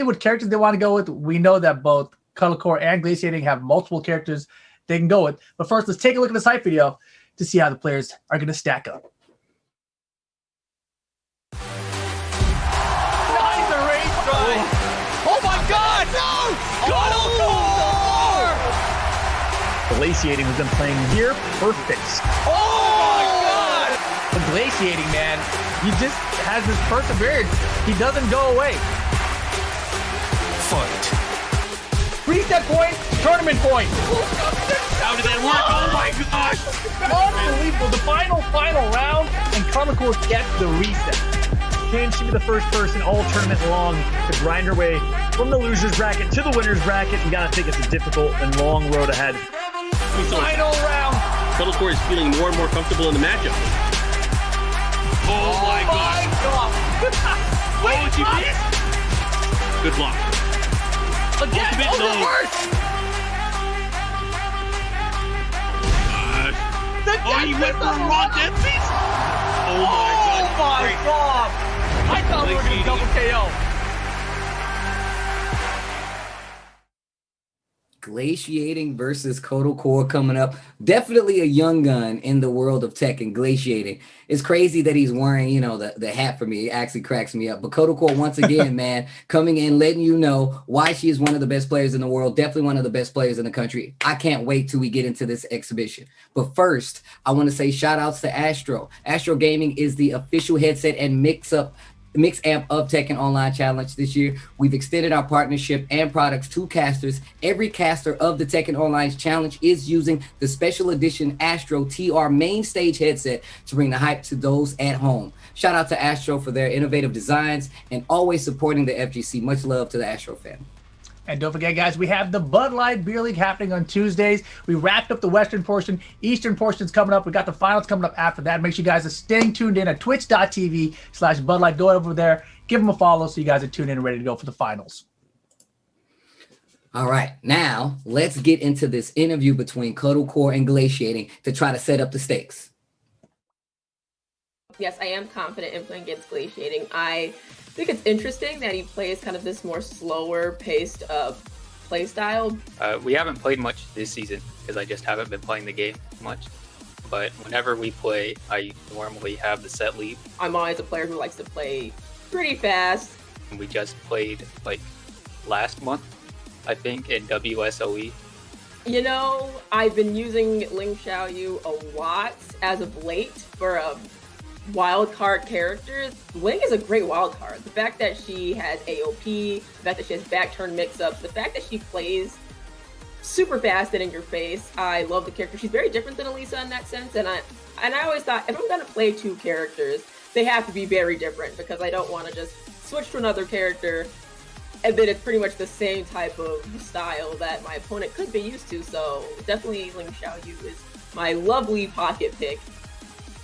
what characters they want to go with. We know that both Cuddlecore and Glaciating have multiple characters they can go with. But first, let's take a look at this hype video to see how the players are going to stack up. Nice erase drive. Oh my God! No! Cuddlecore! Glaciating has been playing near perfect. Oh my God! But Glaciating, man, he just has this perseverance. He doesn't go away. Fight. Reset point, tournament point. How did that work? Oh my gosh! Unbelievable. The final round, and Cuddlecore gets the reset. Can she be the first person all tournament long to grind her way from the loser's bracket to the winner's bracket? You gotta think it's a difficult and long road ahead. Final round. Cuddlecore is feeling more and more comfortable in the matchup. Oh my God! Wait, she missed. Good block. Again, Ultimate the low. worst. He went for a raw death piece. Oh my God! My God! I thought we were going to double KO. Glaciating versus Cuddlecore coming up. Definitely a young gun in the world of tech and Glaciating. It's crazy that he's wearing, you know, the hat for me. It actually cracks me up. But Cuddlecore, once again, man, coming in, letting you know why she is one of the best players in the world. Definitely one of the best players in the country. I can't wait till we get into this exhibition. But first, I want to say shout outs to Astro. Astro Gaming is the official headset and mix amp of Tekken Online Challenge this year. We've extended our partnership and products to casters. Every caster of the Tekken Online Challenge is using the special edition Astro TR main stage headset to bring the hype to those at home. Shout out to Astro for their innovative designs and always supporting the FGC. Much love to the Astro fan. And don't forget, guys, we have the Bud Light Beer League happening on Tuesdays. We wrapped up the Western portion. Eastern portion's coming up. We got the finals coming up after that. Make sure you guys are staying tuned in at twitch.tv/Bud Light. Go over there, give them a follow so you guys are tuned in and ready to go for the finals. All right, now let's get into this interview between Cuddlecore and Glaciating to try to set up the stakes. Yes, I am confident in playing against Glaciating. I think it's interesting that he plays kind of this more slower paced play style. We haven't played much this season because I just haven't been playing the game much. But whenever we play, I normally have the set lead. I'm always a player who likes to play pretty fast. We just played like last month, I think, in WSOE. You know, I've been using Ling Xiaoyu a lot as of late for wild card characters. Ling is a great wild card. The fact that she has AOP, the fact that she has back turn mix-ups, the fact that she plays super fast and in your face. I love the character. She's very different than Elisa in that sense. And I always thought if I'm gonna play two characters, they have to be very different because I don't want to just switch to another character and then it's pretty much the same type of style that my opponent could be used to. So definitely Ling Xiaoyu is my lovely pocket pick.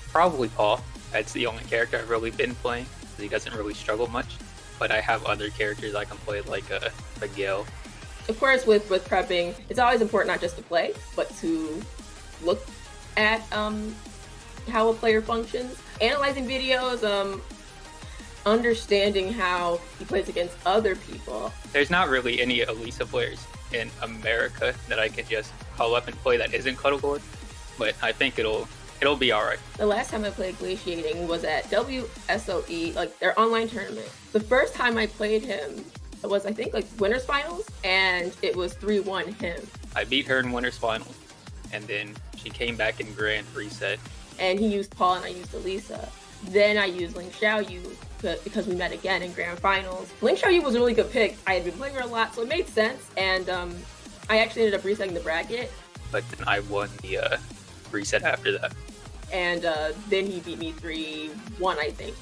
Probably Paul. That's the only character I've really been playing because he doesn't really struggle much. But I have other characters I can play like Gale. Of course, with prepping, it's always important not just to play, but to look at how a player functions, analyzing videos, understanding how he plays against other people. There's not really any Elisa players in America that I can just call up and play that isn't Cuddlecore, but I think it'll be alright. The last time I played Glaciating was at WSOE, like their online tournament. The first time I played him was, I think, like winners finals, and it was 3-1 him. I beat her in winners finals, and then she came back in grand reset. And he used Paul and I used Elisa. Then I used Ling Xiaoyu because we met again in grand finals. Ling Xiaoyu was a really good pick. I had been playing her a lot, so it made sense. And I actually ended up resetting the bracket. But then I won the reset after that. And then he beat me 3-1, I think.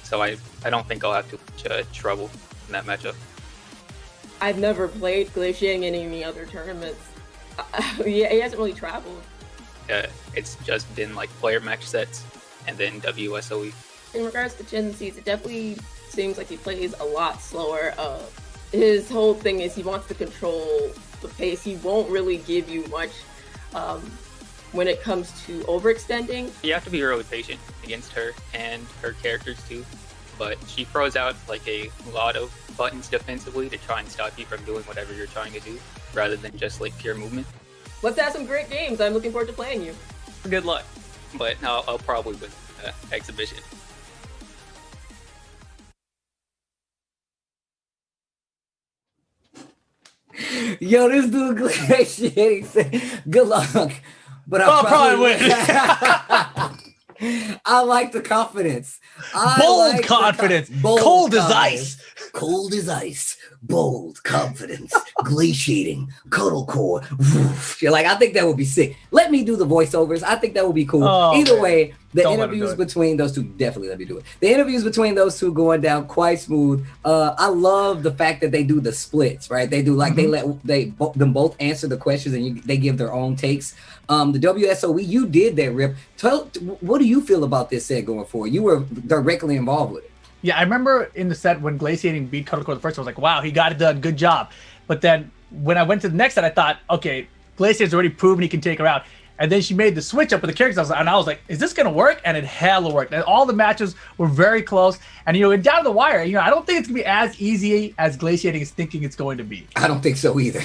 So I don't think I'll have too much trouble in that matchup. I've never played Glaciating in any other tournaments. Yeah, he hasn't really traveled. It's just been like player match sets and then WSOE. In regards to Gen Z's, it definitely seems like he plays a lot slower. His whole thing is he wants to control the pace. He won't really give you much when it comes to overextending. You have to be really patient against her and her characters too. But she throws out like a lot of buttons defensively to try and stop you from doing whatever you're trying to do, rather than just like pure movement. Let's have some great games. I'm looking forward to playing you. Good luck, but I'll probably win exhibition. Yo, this dude Glaciating said, good luck. But I'll probably win. I like the confidence. Bold confidence. Cold as ice. Cold as ice. Bold confidence. Glaciating. Cuddle core. You're like, I think that would be sick. Let me do the voiceovers. I think that would be cool. Oh, Either man. way, the Don't let him interviews do it. between those two, definitely let me do it. The interviews between those two going down quite smooth. I love the fact that they do the splits, right? They do like them both answer the questions and they give their own takes. The WSOE, you did that, Rip. What do you feel about this set going forward? You were directly involved with it. Yeah, I remember in the set when Glaciating beat Cuddlecore the first, I was like, wow, he got it done, good job. But then when I went to the next set, I thought, okay, Glaciating's already proven he can take her out. And then she made the switch up with the characters, and I was like, is this gonna work? And it hella worked. And all the matches were very close. And down to the wire, I don't think it's gonna be as easy as Glaciating is thinking it's going to be. I don't think so either.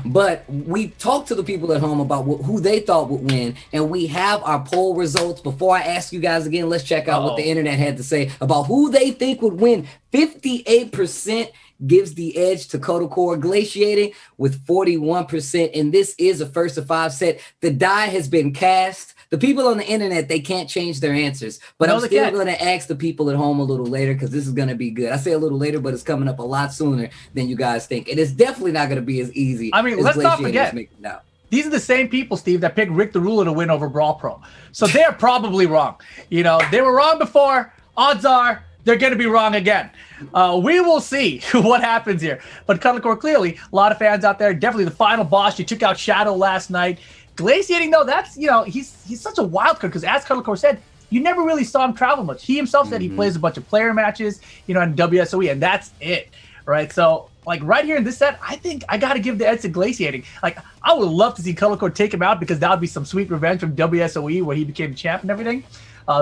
But we talked to the people at home about who they thought would win, and we have our poll results. Before I ask you guys again, let's check out what the internet had to say about who they think would win. 58% gives the edge to Kodocore Glaciating with 41%, and this is a first of 5 set. The die has been cast. The people on the internet, they can't change their answers, but I'm still going to ask the people at home a little later because this is going to be good. I say a little later, but it's coming up a lot sooner than you guys think. And it's definitely not going to be as easy. I mean, let's not forget, now. These are the same people, Steve, that picked Rick the Ruler to win over Brawl Pro. So they're probably wrong. They were wrong before. Odds are they're going to be wrong again. We will see what happens here. But Cuddlecore, clearly, a lot of fans out there. Definitely the final boss. You took out Shadow last night. Glaciating, though, that's, he's such a wild card because as Cuddlecore said, you never really saw him travel much. He himself said he plays a bunch of player matches, in WSOE, and that's it, right? So, right here in this set, I think I got to give the edge to Glaciating. I would love to see Cuddlecore take him out because that would be some sweet revenge from WSOE where he became champ and everything.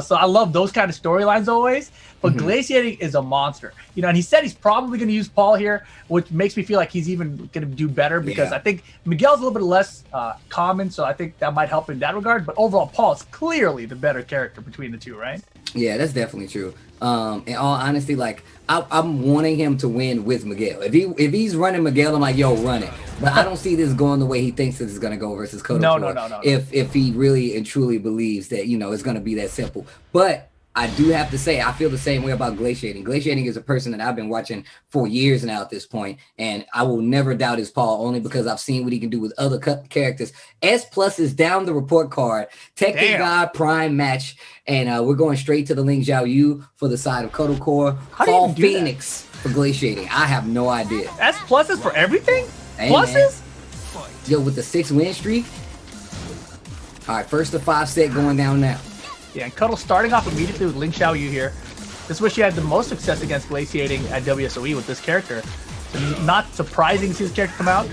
So I love those kind of storylines always. But Glaciating is a monster. And he said he's probably going to use Paul here, which makes me feel like he's even going to do better because I think Miguel's a little bit less common, so I think that might help in that regard. But overall, Paul is clearly the better character between the two, right? Yeah, that's definitely true. In all honesty, I'm wanting him to win with Miguel. If he's running Miguel, I'm like, yo, run it. But I don't see this going the way he thinks this is going to go versus Kodocore. No. If he really and truly believes that, it's going to be that simple. But I do have to say, I feel the same way about Glaciating. Glaciating is a person that I've been watching for years now at this point, and I will never doubt his Paul only because I've seen what he can do with other characters. S+ is down the report card. Tekken God Prime match, and we're going straight to the Ling Xiao Yu for the side of Kodocore. Paul Phoenix for Glaciating. I have no idea. S+ is for everything? Hey, Pluses? Man. Yo, with the 6-win streak. All right, first of 5 set going down now. Yeah, and Cuddle starting off immediately with Ling Xiao Yu here. This is where she had the most success against Glaciating at WSOE with this character. So not surprising to see this character come out.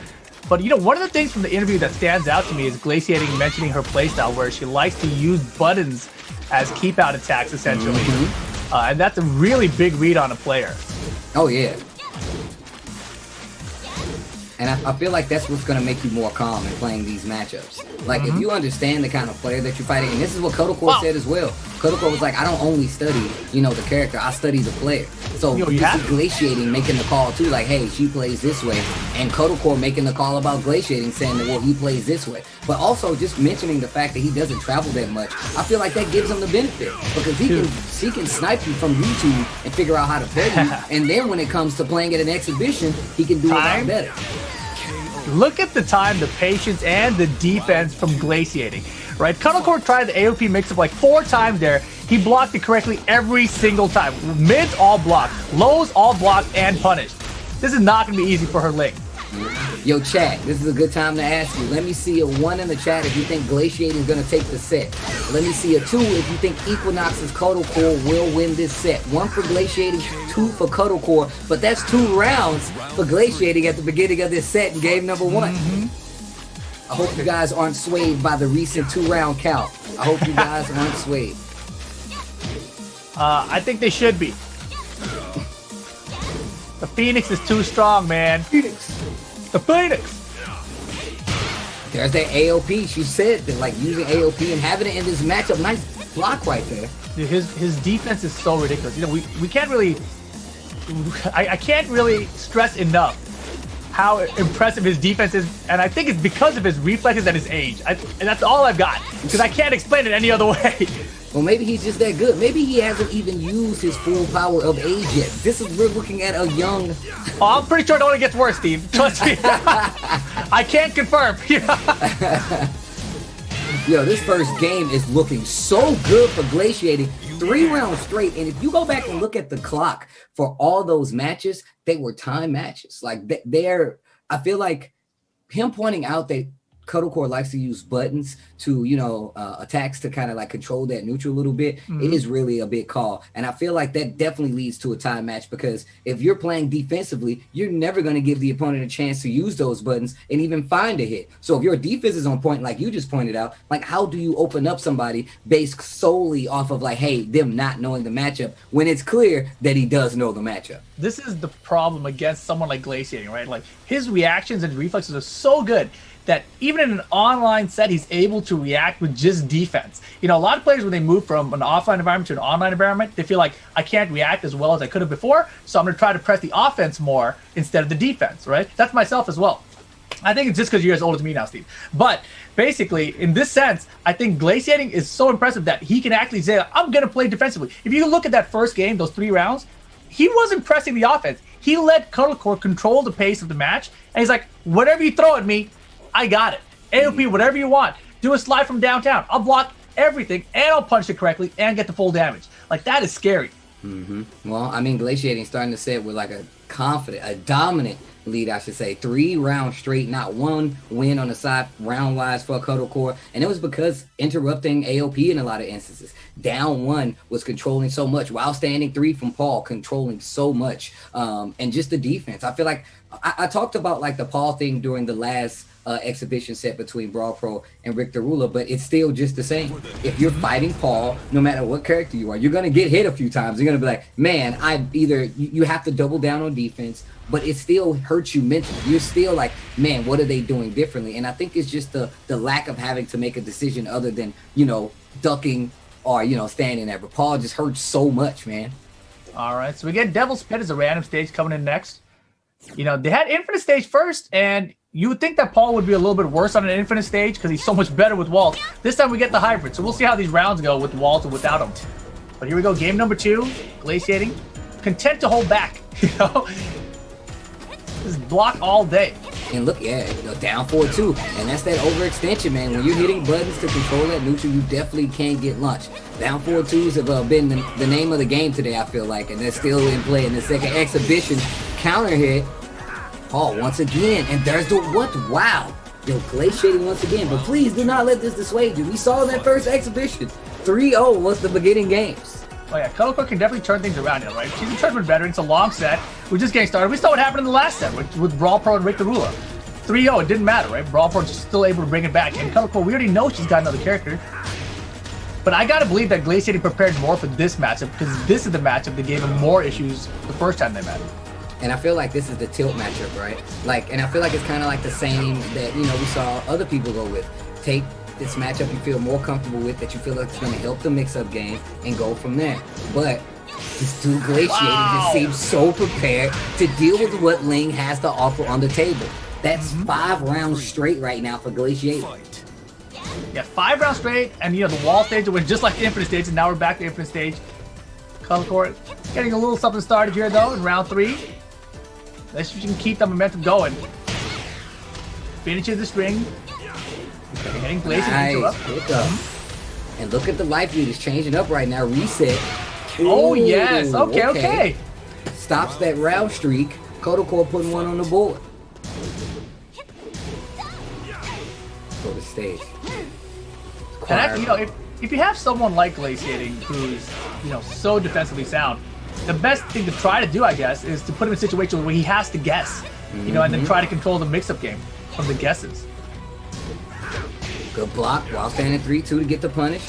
But, one of the things from the interview that stands out to me is Glaciating mentioning her playstyle where she likes to use buttons as keep-out attacks, essentially. And that's a really big read on a player. Oh, yeah. And I feel like that's what's going to make you more calm in playing these matchups. If you understand the kind of player that you're fighting, and this is what Kodocore said as well. Kodocore was like, I don't only study, the character, I study the player. So you see Glaciating making the call too, like, hey, she plays this way. And Kodocore making the call about Glaciating, saying that, well, he plays this way. But also just mentioning the fact that he doesn't travel that much, I feel like that gives him the benefit. Because he can snipe you from YouTube and figure out how to play you. And then when it comes to playing at an exhibition, he can do it a lot better. Look at the time, the patience, and the defense from Glaciating, right? Cuddlecore tried the AOP mix-up 4 times there. He blocked it correctly every single time. Mids all blocked, lows all blocked and punished. This is not going to be easy for her Ling. Yo, chat, this is a good time to ask you. Let me see a 1 in the chat if you think Glaciating is going to take the set. Let me see a 2 if you think EQNX's Kodocore will win this set. 1 for Glaciating, 2 for Kodocore. But that's 2 rounds for Glaciating at the beginning of this set in game number 1. I hope you guys aren't swayed by the recent 2-round count. I hope you guys aren't swayed. I think they should be. The Phoenix is too strong, man. Phoenix. The Phoenix. There's that AOP. She said that, like, using AOP and having it in this matchup. Nice block right there. Dude, his defense is so ridiculous. You know, we can't really. I can't really stress enough how impressive his defense is, and I think it's because of his reflexes and his age. And that's all I've got, because I can't explain it any other way. Well, maybe he's just that good. Maybe he hasn't even used his full power of age yet. We're looking at a young... Oh, I'm pretty sure it only gets worse, Steve. Trust me. I can't confirm. Yo, this first game is looking so good for Glaciating. 3 rounds straight. And if you go back and look at the clock for all those matches, they were time matches. Like, I feel like him pointing out that Cuddle Core likes to use buttons to, attacks to kind of like control that neutral a little bit. Mm-hmm. It is really a big call. And I feel like that definitely leads to a time match, because if you're playing defensively, you're never going to give the opponent a chance to use those buttons and even find a hit. So if your defense is on point, like you just pointed out, like, how do you open up somebody based solely off of like, hey, them not knowing the matchup, when it's clear that he does know the matchup? This is the problem against someone like Glaciating, right? Like, his reactions and reflexes are so good that even in an online set, he's able to react with just defense. You know, a lot of players, when they move from an offline environment to an online environment, they feel like, I can't react as well as I could have before, so I'm going to try to press the offense more instead of the defense, right? That's myself as well. I think it's just because you're as old as me now, Steve. But basically, in this sense, I think Glaciating is so impressive that he can actually say, I'm going to play defensively. If you look at that first game, those 3 rounds, he wasn't pressing the offense. He let Cuddle Core control the pace of the match, and he's like, whatever you throw at me, I got it. AOP, whatever you want. Do a slide from downtown. I'll block everything, and I'll punch it correctly and get the full damage. Like, that is scary. Mm-hmm. Well, I mean, Glaciating starting to set with like a dominant lead, I should say. 3 rounds straight, not one win on the side round-wise for Cuddle Core. And it was because interrupting AOP in a lot of instances. Down 1 was controlling so much, while standing 3 from Paul, controlling so much. And just the defense. I feel like I talked about like the Paul thing during the last exhibition set between Brawl Pro and Rick Derula, but it's still just the same. If you're fighting Paul, no matter what character you are, you're going to get hit a few times. You're going to be like, man, you have to double down on defense, but it still hurts you mentally. You're still like, man, what are they doing differently? And I think it's just the lack of having to make a decision other than, ducking or, standing there. But Paul just hurts so much, man. All right, so we get Devil's Pit as a random stage coming in next. They had Infinite Stage first, and you would think that Paul would be a little bit worse on an Infinite Stage because he's so much better with Walt. This time we get the hybrid, so we'll see how these rounds go with Walt and without him. But here we go, game number 2, Glaciating. Content to hold back, Just block all day. And look, down 4-2. And that's that overextension, man. When you're hitting buttons to control that neutral, you definitely can't get lunch. Down 4-2s have been the name of the game today, I feel like. And they're still in play in the second exhibition. Counter hit. Paul once again. And there's the what? Wow. Glaciating once again. But please do not let this dissuade you. We saw in that first exhibition. 3-0 was the beginning games. Oh yeah, Cuddle Core can definitely turn things around, right? She's a tournament veteran. It's a long set. We're just getting started. We saw what happened in the last set with Brawl Pro and Rick Derula. 3-0, it didn't matter, right? Brawl Pro's still able to bring it back. And Cuddle Core, we already know she's got another character. But I gotta believe that Glaciating prepared more for this matchup, because this is the matchup that gave him more issues the first time they met. And I feel like this is the tilt matchup, right? And I feel like it's kind of like the same that, we saw other people go with. Take this matchup you feel more comfortable with, that you feel like it's going to help the mix-up game, and go from there. But this dude Glaciating just seems so prepared to deal with what Ling has to offer on the table. That's 5 rounds straight right now for Glaciating. Yeah, 5 rounds straight, and the wall stage was just like the Infinite Stage, and now we're back to Infinite Stage. Cuddle Core getting a little something started here, though, in round 3. Let's see if we can keep the momentum going. Finishes the string. Hitting Glaciating. Nice. And look at the life lead. It's changing up right now. Reset. Oh, yes. Okay. Stops that round streak. Cuddle Core putting 1 on the board. Go to stage. And actually, if you have someone like Glaciating who's, so defensively sound, the best thing to try to do, I guess, is to put him in a situation where he has to guess, and then try to control the mix-up game from the guesses. Good block while standing 3-2 to get the punish.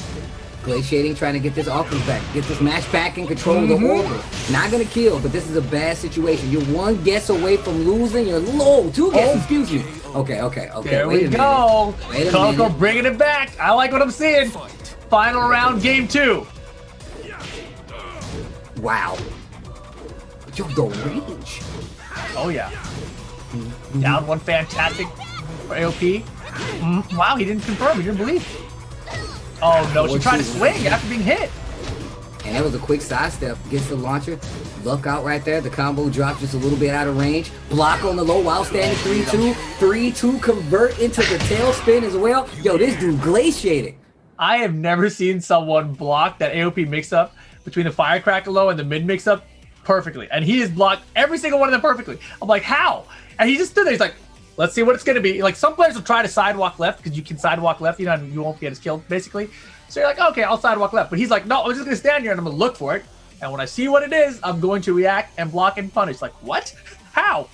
Glaciating trying to get this offense back, get this match back in control of the order. Not gonna kill, but this is a bad situation. You're one guess away from losing. You're low, 2 guesses, excuse me. Okay. There we go. Wait a Coco minute. bringing it back. I like what I'm seeing. Final round, game 2. Wow. Yo, the range. Oh yeah. Down one, fantastic for AOP. Wow, he didn't confirm. He didn't believe. Oh no, she tried to swing after being hit. And that was a quick sidestep. Gets the launcher. Luck out right there. The combo drops just a little bit out of range. Block on the low while standing 3-2. 3-2 convert into the tail spin as well. Yo, this dude glaciating. I have never seen someone block that AOP mix-up between the firecracker low and the mid mix-up perfectly. And he has blocked every single one of them perfectly. I'm like, how? And he just stood there. He's like, let's see what it's going to be. Like, some players will try to sidewalk left because you can sidewalk left, you know, and you won't get us killed, basically. So you're like, okay, I'll sidewalk left. But he's like, no, I'm just going to stand here and I'm going to look for it. And when I see what it is, I'm going to react and block and punish. Like, what? How?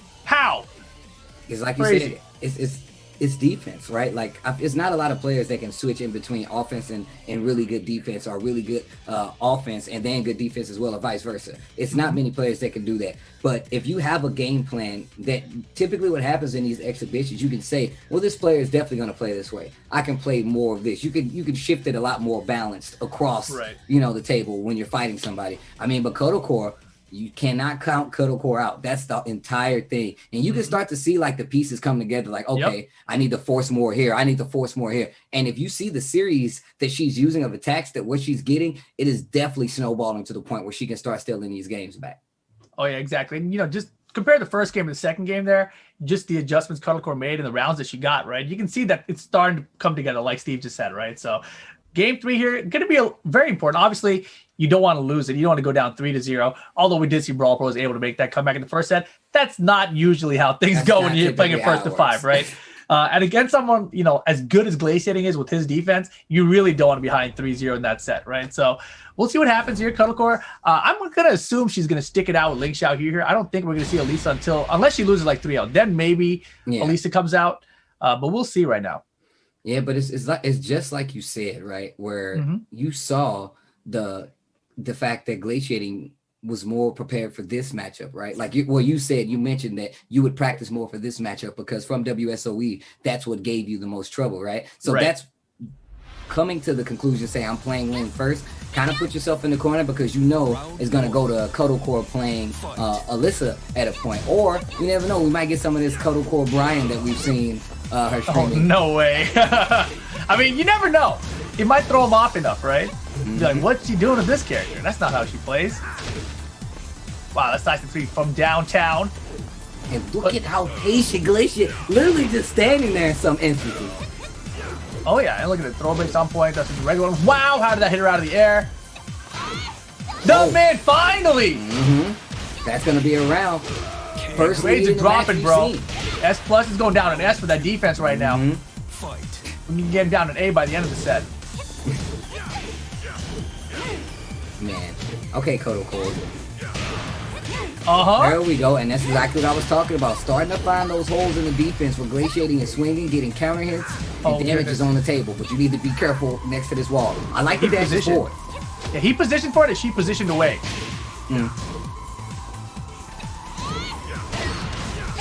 It's like you Crazy. said, it's defense, right? Like, it's not a lot of players that can switch in between offense and really good defense, or really good offense and then good defense as well, or vice versa. It's not many players that can do that. But if you have a game plan, that typically what happens in these exhibitions, you can say, well, this player is definitely going to play this way. I can play more of this. You can shift it a lot more balanced across, you know, the table when you're fighting somebody. I mean, but Kodo Core, you cannot count Kodo Core out. That's the entire thing. And you can start to see like the pieces come together, like, okay, I need to force more here. I need to force more here. And if you see the series that she's using of attacks, that what she's getting, it is definitely snowballing to the point where she can start stealing these games back. Oh, yeah, exactly. And, you know, just compare the first game and the second game there, just the adjustments Kodo Core made and the rounds that she got, right? You can see that it's starting to come together, like Steve just said, right? So game 3 here, going to be very important. Obviously, you don't want to lose it. You don't want to go down 3-0. Although we did see Brawl Pro was able to make that comeback in the first set. That's not usually how things go when you're playing it first to 5, right? And against someone, you know, as good as Glaciating is with his defense, you really don't want to be behind 3-0 in that set, right? So we'll see what happens here, Kodo Core. I'm going to assume she's going to stick it out with Ling Xiao here. I don't think we're going to see Elisa unless she loses like 3-0. Then maybe Elisa comes out. But we'll see right now. Yeah, but it's just like you said, right? Where you saw the fact that Glaciating was more prepared for this matchup, right? Like you mentioned that you would practice more for this matchup because from WSOE, that's what gave you the most trouble, right? So that's coming to the conclusion, say I'm playing Ling first, kind of put yourself in the corner because you know it's going to go to Kodo Core playing Alyssa at a point. Or you never know, we might get some of this Kodo Core Brian that we've seen her streaming. Oh, no way. I mean, you never know. It might throw him off enough, right? Be like, what's she doing with this character? That's not how she plays. Wow, that's nice to see from downtown. And look at how patient Glacier, literally just standing there in some instances. Oh yeah, and look at the throw base on point. That's a regular one. Wow, how did that hit her out of the air? No, man, finally! That's going to be a round. First grades are dropping, bro. Seen. S plus is going down an S for that defense right now. We can get him down an A by the end of the set. Man. Okay, Kodo Core. There we go, and that's exactly what I was talking about. Starting to find those holes in the defense with Glaciating and swinging, getting counter hits, and damage is on the table. But you need to be careful next to this wall. I like the dash forward. Yeah, he positioned for it, and she positioned away.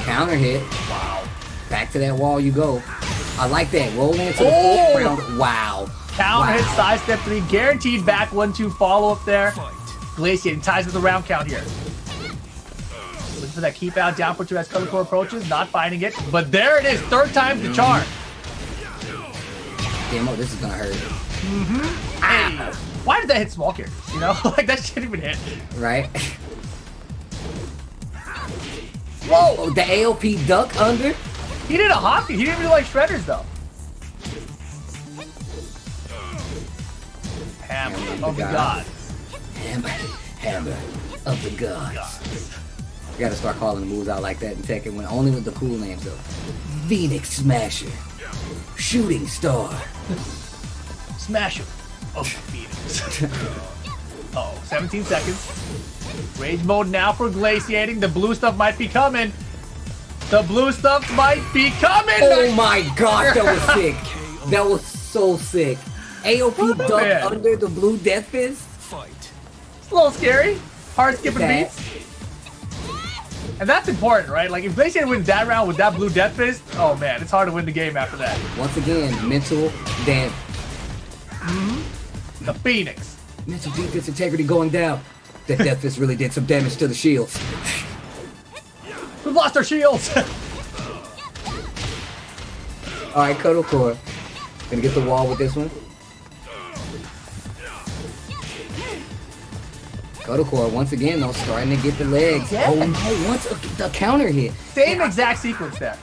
Counter hit. Wow. Back to that wall you go. I like that. Rolling into the fourth round. Wow. Counter hit, side step 3, guaranteed back 1-2 follow up there. Glaciating ties with the round count here. Looking for that keep out down for 2 as Kodo Core approaches, not finding it. But there it is, third time's the charm. Damn, this is gonna hurt. Hey, why did that hit small characters? You know, like that shouldn't even hit. Right. Whoa, the AOP duck under. He did a hockey. He didn't really like shredders though. Hammer of the gods. Hammer of the gods. You gotta start calling the moves out like that in Tekken, when only with the cool names though. Phoenix Smasher. Shooting Star. Smasher of Phoenix. 17 seconds. Rage mode now for Glaciating. The blue stuff might be coming. The blue stuff might be coming. Oh my gosh, that was sick. That was so sick. AOP duck man. under the blue Death Fist. It's a little scary. Hard skipping That- beats. And that's important, right? Like, if Glaciating wins that round with that blue Death Fist, oh man, it's hard to win the game after that. Once again, mental damage. The Phoenix. Mental defense integrity going down. That Death Fist really did some damage to the shields. We've lost our shields. All right, Kodo Core. Gonna get the wall with this one. Kodo Core, once again, though, starting to get the legs. Yeah. Oh, no, once the counter hit. Same exact sequence there.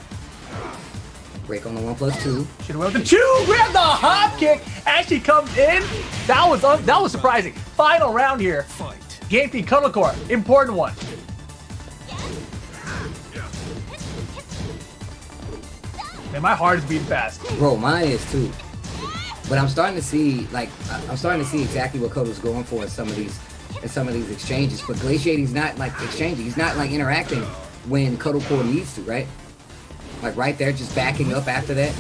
Break on the 1+2. Should have went with the 2. Grab the hop kick. Actually comes in. That was surprising. Final round here. Game 3, Cuddle Core. Important one. Man, my heart is beating fast. Bro, mine is too. But I'm starting to see, like, I'm starting to see exactly what Kodo's going for in some of these exchanges. But Glaciating's not like exchanging. He's not like interacting when Kodo Core needs to, right? Like right there, just backing up after that.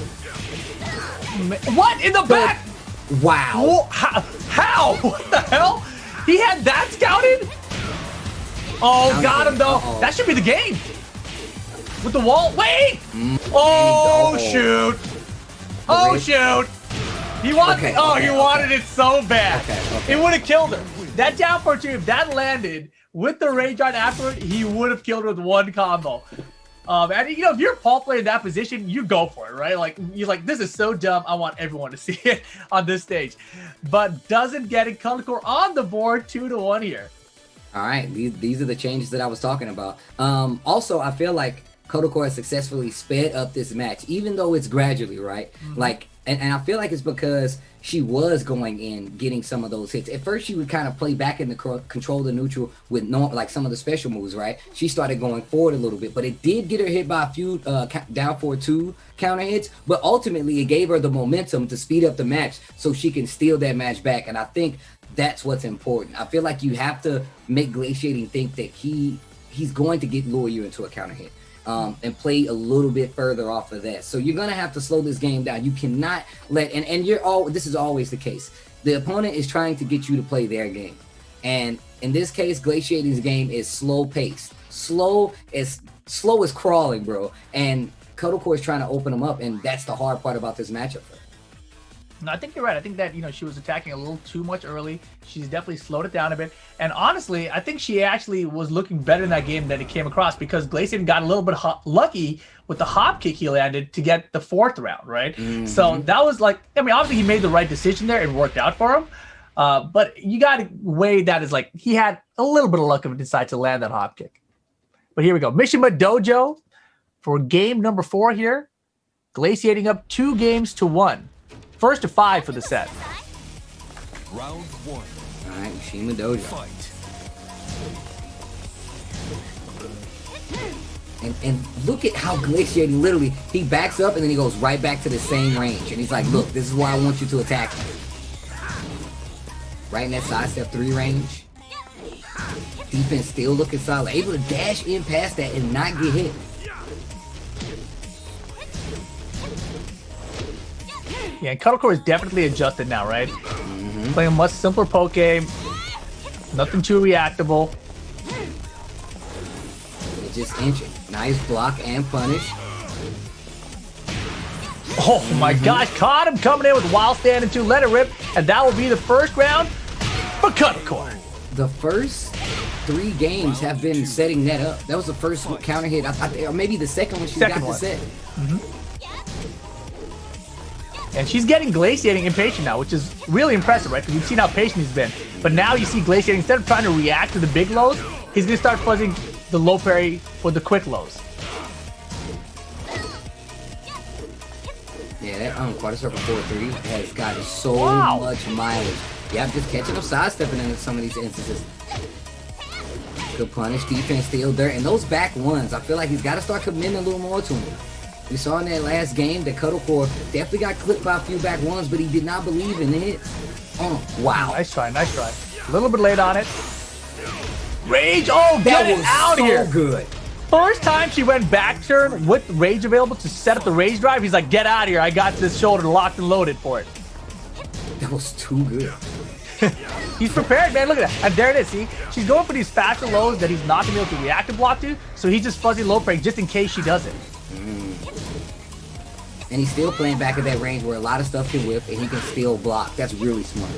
What in the back? Wow. Whoa, how? What the hell? He had that scouted? Oh, got him though. Uh-oh. That should be the game. With the wall. Wait! Oh, shoot. Oh, shoot. He wanted he wanted it so bad. Okay. It would have killed her. That down for 2, if that landed with the rage on afterward, he would have killed her with one combo. And you know, if you're a Paul player in that position, you go for it, right? Like, you're like, this is so dumb. I want everyone to see it on this stage. But doesn't get it. Color Core on the board, 2-1 here. All right, these are the changes that I was talking about. Also, I feel like Kodo Core has successfully sped up this match, even though it's gradually, right? Like, and I feel like it's because she was going in, getting some of those hits. At first, she would kind of play back in the control the neutral with like some of the special moves, right? She started going forward a little bit, but it did get her hit by a few down for 2 counter hits. But ultimately, it gave her the momentum to speed up the match so she can steal that match back. And I think that's what's important. I feel like you have to make Glaciating think that he's going to lure you into a counter hit. And play a little bit further off of that. So you're gonna have to slow this game down. You cannot let this is always the case. The opponent is trying to get you to play their game. And in this case, Glaciating's game is slow paced. Slow as crawling, bro. And Kodo Core is trying to open them up, and that's the hard part about this matchup for her. No, I think you're right. I think that, you know, she was attacking a little too much early. She's definitely slowed it down a bit. And honestly, I think she actually was looking better in that game than it came across, because Glaciating got a little bit lucky with the hop kick he landed to get the 4th round, right? So that was like, I mean, obviously he made the right decision there. It worked out for him. But you got to weigh that as like, he had a little bit of luck if he decided to land that hop kick. But here we go. Mishima Dojo for game number 4 here. Glaciating up 2-1. 1st to 5 for the set. Round 1. All right, Mishima Dojo. Fight. And look at how Glaciating literally, he backs up and then he goes right back to the same range. And he's like, look, this is why I want you to attack me. Right in that sidestep 3 range. Defense still looking solid. Able to dash in past that and not get hit. Yeah, Cuddle Core is definitely adjusted now, right? Playing a much simpler poke game. Nothing too reactable. It's just inching. Nice block and punish. Oh my gosh, caught him coming in with while standing 2, let it rip, and that will be the 1st round for Cuddle Core. The first 3 games have been setting that up. That was the first counter hit, or maybe the second one she got to set. And she's getting Glaciating impatient now, which is really impressive, right? Because you've seen how patient he's been. But now you see Glaciating, instead of trying to react to the big lows, he's going to start fuzzing the low parry for the quick lows. Yeah, that quarter circle 4-3 has gotten so much mileage. Yeah, I'm just catching up, sidestepping in some of these instances. Good punish, defense still there. And those back ones, I feel like he's got to start committing a little more to them. We saw in that last game that Cuddle Core definitely got clipped by a few back ones, but he did not believe in the hits. Wow. Nice try, nice try. A little bit late on it. Rage, oh, get it out of here. Good. First time she went back turn with Rage available to set up the Rage drive, he's like, get out of here. I got this shoulder locked and loaded for it. was too good. He's prepared, man. Look at that. And there it is. See, she's going for these faster lows that he's not gonna be able to react and block to. So he's just fuzzy low prey just in case she does it. And he's still playing back at that range where a lot of stuff can whip and he can still block. That's really smart.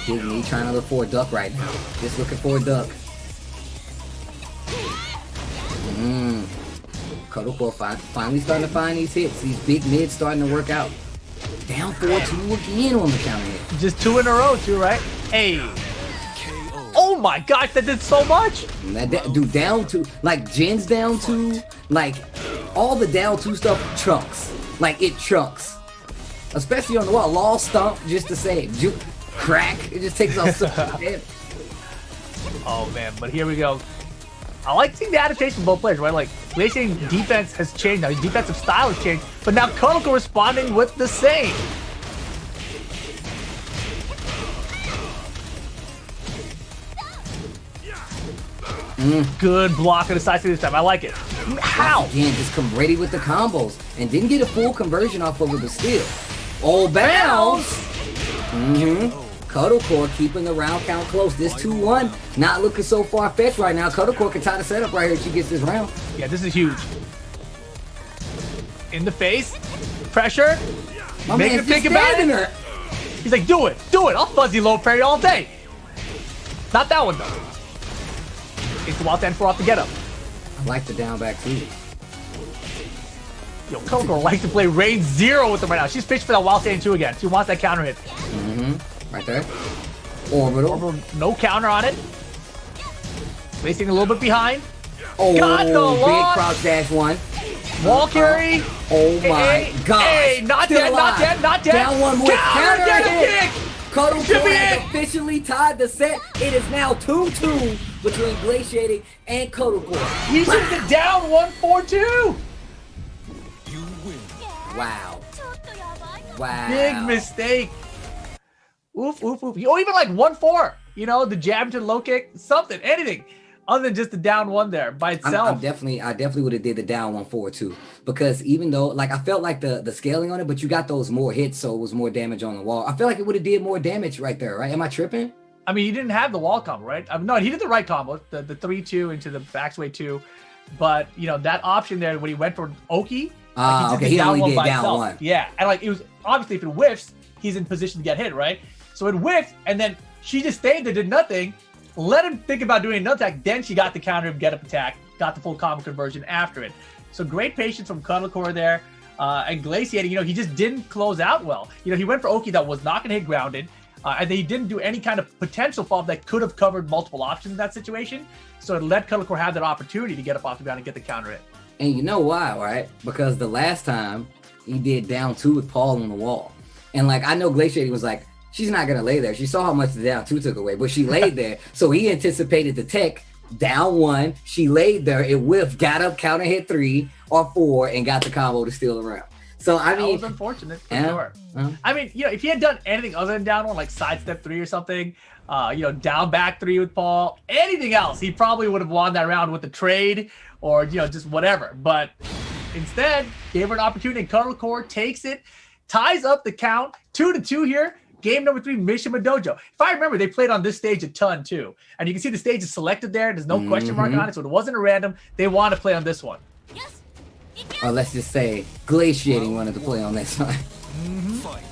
Big me trying to look for a duck right now. Just looking for a duck. Cuddlecore finally starting to find these hits. These big mids starting to work out. Down 4-2 again on the counter hit. Just 2 in a row, too, right? Hey. Oh my gosh, that did so much. Dude, down 2, like Jin's down 2, like all the down 2 stuff chunks. Like it chunks. Especially on the wall. Law stomp just to say it. Crack. It just takes off so much damage. Oh man, but here we go. I like seeing the adaptation of both players, right? Like, Glaciating defense has changed now. His defensive style has changed, but now Cuddlecore responding with the same. Good block of the side this time. I like it. How? Again, just come ready with the combos and didn't get a full conversion off of it, but still. Oh, bounce! Cuddlecore keeping the round count close. This 2-1 not looking so far-fetched right now. Cuddlecore can tie the setup right here if she gets this round. Yeah, this is huge. In the face. Pressure. Make him think about it. He's like, do it. Do it. I'll fuzzy low parry all day. Not that one, though. It's the wild stand 4 off the get up. I like the down back, too. Yo, Cuddlecore likes to play range 0 with him right now. She's pitched for that wild stand 2 again. She wants that counter hit. Right there. Orbital. No counter on it. Racing a little bit behind. Oh, got the big launch. crouch dash 1. Wall carry. Oh my god. Hey, not Still dead, alive. not dead, not dead. Down 1 more. Counter Counter hit. Cuddlecore Give me has it. officially tied the set. It is now 2-2 between Glaciating and Cuddlecore. He's just down 1-4-2. You win. Wow. Wow. Big mistake. Oof, oof, oof. Or even like 1-4. You know, the jab to low kick, something, anything. Other than just the down 1 there by itself. I definitely would have did the down 1-4 too, because even though like I felt like the scaling on it, but you got those more hits, so it was more damage on the wall. I feel like it would have did more damage right there, right? Am I tripping? I mean, he didn't have the wall combo, right? No, he did the right combo, the 3-2 into the backsway 2, but you know that option there when he went for Oki. Okay, he only did down 1. Yeah, and like it was obviously if it whiffs, he's in position to get hit, right? So it whiffed, and then she just stayed there, did nothing. Let him think about doing another attack. Then she got the counter get up attack, got the full combo conversion after it. So great patience from Cuddlecore there. And Glaciating, you know, he just didn't close out well. You know, he went for Oki that was not going to hit grounded. And then he didn't do any kind of potential follow-up that could have covered multiple options in that situation. So it let Cuddlecore have that opportunity to get up off the ground and get the counter hit. And you know why, right? Because the last time he did down 2 with Paul on the wall. And like, I know Glaciating was like, she's not going to lay there. She saw how much the down 2 took away, but she laid there. So he anticipated the tech. Down 1, she laid there, it whiffed, got up, counter hit 3 or 4, and got the combo to steal the round. So, I mean... That was unfortunate, for sure. I mean, you know, if he had done anything other than down 1, like sidestep 3 or something, you know, down back 3 with Paul, anything else, he probably would have won that round with the trade or, you know, just whatever. But instead, gave her an opportunity, and Cuddlecore takes it, ties up the count, 2-2 here. Game number 3, Mishima Dojo. If I remember, they played on this stage a ton too. And you can see the stage is selected there. There's no question mark on it, so it wasn't a random. They want to play on this one. Or let's just say, Glaciating wanted to play on this one. Fight.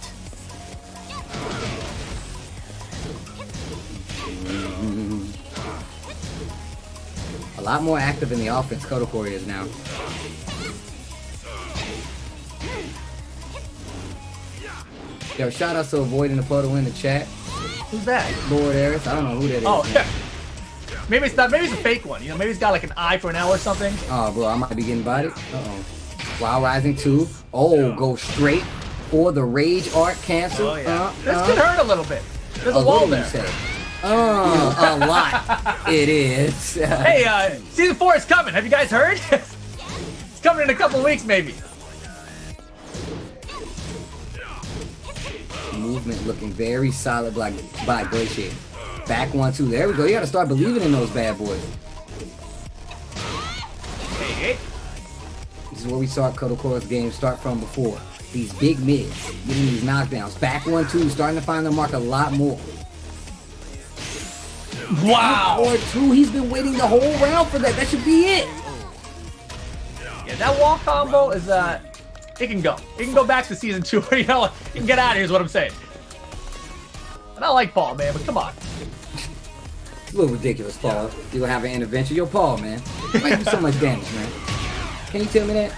A lot more active in the offense, Cuddlecore is now. Yo, shout out to Avoiding the Puddle in the chat. Who's that? Lord Eris, I don't know who that is. Oh, yeah. Maybe it's not. Maybe it's a fake one. You know, maybe it's got like an eye for an L or something. Oh, bro, I might be getting bodied. Uh-oh. Wild Rising 2. Oh, go straight for the Rage Art cancel. Oh, yeah. This could hurt a little bit. There's a wall there. A lot. It is. Hey, season 4 is coming. Have you guys heard? It's coming in a couple weeks, maybe. Movement looking very solid by Glaciating. Back 1-2. There we go. You got to start believing in those bad boys. Hey. This is where we saw Cuddlecore's game start from before. these big mids, getting these knockdowns. Back 1-2, starting to find the mark a lot more. Wow. Or 2, he's been waiting the whole round for that. That should be it. Yeah, that wall combo is it can go. It can go back to season 2. You know, you can get out of here is what I'm saying. And I like Paul, man, but come on. It's a little ridiculous, Paul. You have an intervention. Yo, Paul, man. Why you do so much damage, man? Can you tell me that?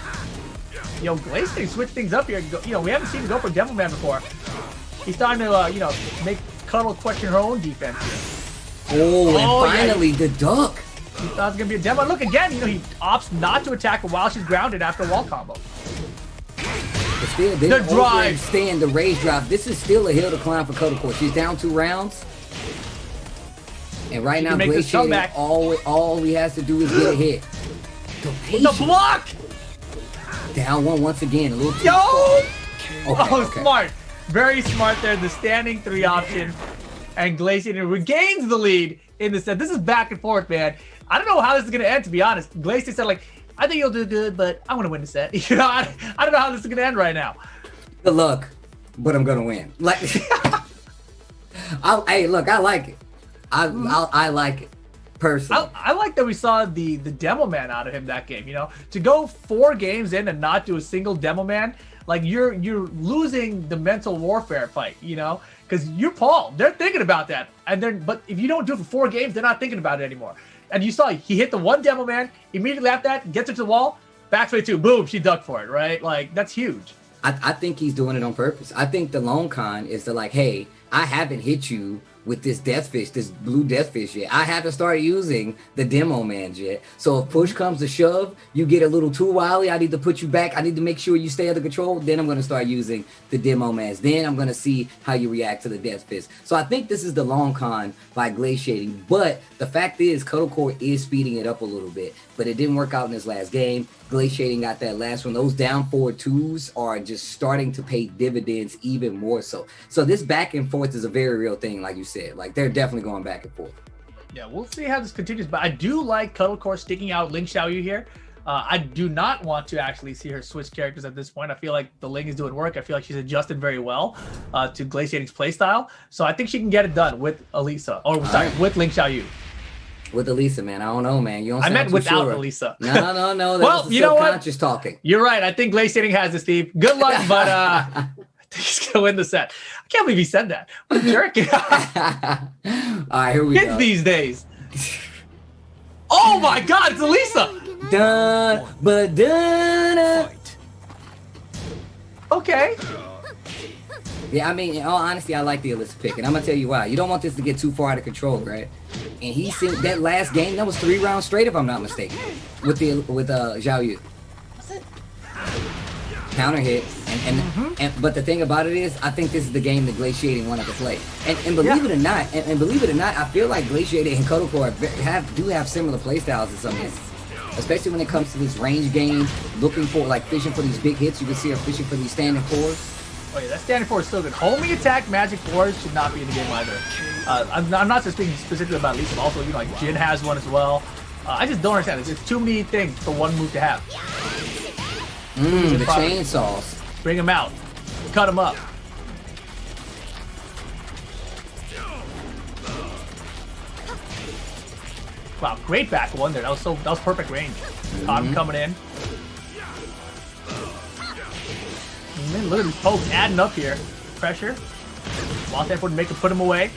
Yo, Glaciating switch things up here. You know, we haven't seen him go for Devil Man before. He's starting to, you know, make Cuddle question her own defense here. Oh, Oh, and finally, the duck. He thought it was going to be a demo. Look, again, you know, he opts not to attack her while she's grounded after a wall combo. But still, they The don't drive. overextend the rage drop. This is still a hill to climb for Kodocore. She's down 2 rounds. And right She now, can make this Glaciating, comeback. all he has to do is get a hit. The The patience. block! Down 1 once again. A little too Yo! far. Oh, smart. Very smart there. The standing 3 option. And Glaciating regains the lead in the set. This is back and forth, man. I don't know how this is going to end, to be honest. Glaciating said, like, I think you'll do good, but I want to win the set. You know, I don't know how this is going to end right now. Good luck, but I'm gonna win. Like, hey, look, I like it. I like it personally. I like that we saw the demo man out of him that game. You know, to go 4 games in and not do a single demo man, like you're losing the mental warfare fight. You know, because you're Paul. They're thinking about that, but if you don't do it for 4 games, they're not thinking about it anymore. And you saw he hit the 1 demo man immediately after that, gets her to the wall, backsway 2, boom, she ducked for it. Right, like that's huge. I think he's doing it on purpose. I think the long con is to like, hey, I haven't hit you with this deathfish, this blue deathfish yet. I haven't started using the demo man yet. So if push comes to shove, you get a little too wily, I need to put you back. I need to make sure you stay under control. Then I'm going to start using the demo mans. Then I'm going to see how you react to the deathfish. So I think this is the long con by Glaciating. But the fact is, Kodocore is speeding it up a little bit. But it didn't work out in his last game. Glaciating got that last one. Those down 4-2s are just starting to pay dividends even more so. So this back and forth is a very real thing, like you said. Like, they're definitely going back and forth. Yeah, we'll see how this continues. But I do like Cuddlecore sticking out Ling Xiaoyu here. I do not want to actually see her switch characters at this point. I feel like the Ling is doing work. I feel like she's adjusted very well to Glaciating's playstyle. So I think she can get it done with Elisa. Or, sorry, with Ling Xiaoyu. With Elisa, man. I don't know, man. You don't I sound meant too without sure. Elisa. No. That Well, was the you know what? subconscious talking. You're right. I think Glaciating has this, Steve. Good luck, but I think he's going to win the set. I can't believe he said that. What a jerk. All right, here we Kids go. these days. Oh, my God. It's Elisa. Dun, but dun. Fight. Okay. Yeah, I mean, in all honesty, I like the Elisa pick, and I'm gonna tell you why. You don't want this to get too far out of control, right? And he seen that last game, that was 3 rounds straight, if I'm not mistaken, with Zhao Yu. Counter hit, but the thing about it is, I think this is the game that Glaciating wanted to play. And believe it or not, I feel like Glaciating and Kodocore do have similar playstyles in some instances. Especially when it comes to this range game, looking for, like, fishing for these big hits. You can see her fishing for these standing fours. Oh yeah, that standing four is still good. Homing attack magic fours should not be in the game either. I'm not just speaking specifically about Lisa, but also, you know, like Jin has one as well. I just don't understand. There's too many things for one move to have. The chainsaws. Bring him out. Cut him up. Wow, great back one there. That was perfect range. Caught him coming in. And then look at these pokes adding up here. Pressure. Wild Type wouldn't make him put him away.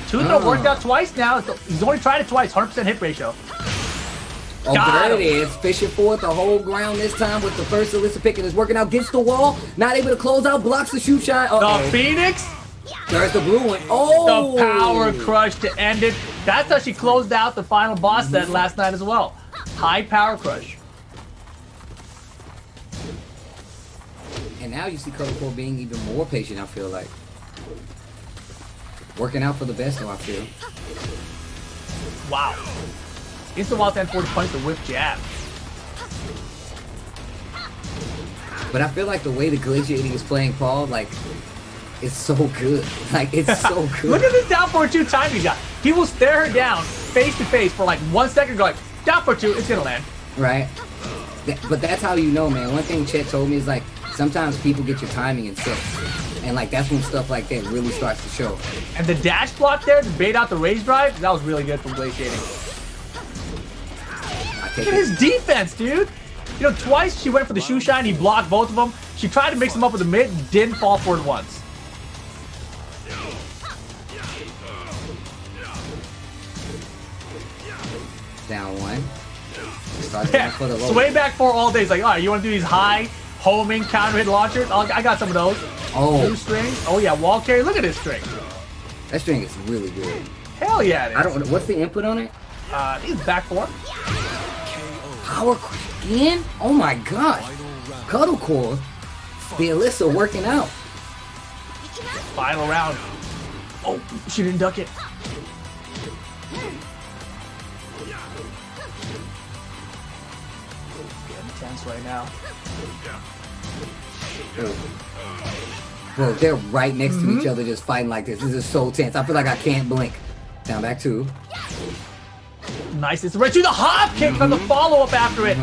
2-throw worked out twice now. He's only tried it twice. 100% hit ratio. Oh, Got there it him. is. Fishing for it the whole ground this time with the first Elisa pick. And it's working out. Gets the wall. Not able to close out. Blocks the shoot shot. The Phoenix. There's the blue one. Oh! The power crush to end it. That's how she closed out the final boss set last night as well. High power crush. And now you see Kodocore being even more patient, I feel like. Working out for the best, though, I feel. Wow. Instant wild stand forward punch, the whip jab. But I feel like the way the Glaciating is playing Paul, like, it's so good. Like, it's so good. Look at this down for 2 time he got. He will stare her down face to face for like 1 second, go like, down for 2, it's gonna land. Right? But that's how you know, man. One thing Chet told me is like, Sometimes people get your timing in sets. And like that's when stuff like that really starts to show. And the dash block there to bait out the rage drive, that was really good from Glaciating. Look at his defense, dude. You know, twice she went for the shoe shine, he blocked both of them. She tried to mix them up with the mid, didn't fall for it once. Down one. Starts Yeah, for the low. sway back four all day. It's like, all right, you want to do these high homing counter hit launchers? I got some of those. Oh. 2 strings. Oh yeah, wall carry. Look at this string. That string is really good. Hell yeah, it is. I don't know. What's the input on it? He's back 4. Power again? Oh my gosh. Cuddle Core. The Alyssa working out. Final round. Oh, she didn't duck it. Getting tense right now. Bro, they're right next to each other just fighting like this. This is so tense. I feel like I can't blink. Down back 2. Nice. It's right to the hop kick on the follow-up after it.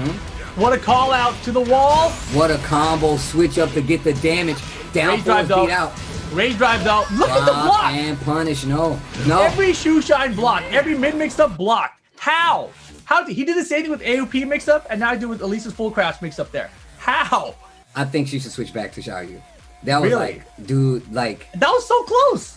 What a call out to the wall. What a combo switch up to get the damage. Down Rage drive 4 though. feet out. Rage drive though. Look at the block. And punish. No. Every shoe shine block. Every mid mixed up block. How? How did he did the same thing with AOP mix up, and now I do with Elisa's full craft mix up there. How? I think she should switch back to Xiaoyu. That was Really? like, dude, like. That was so close.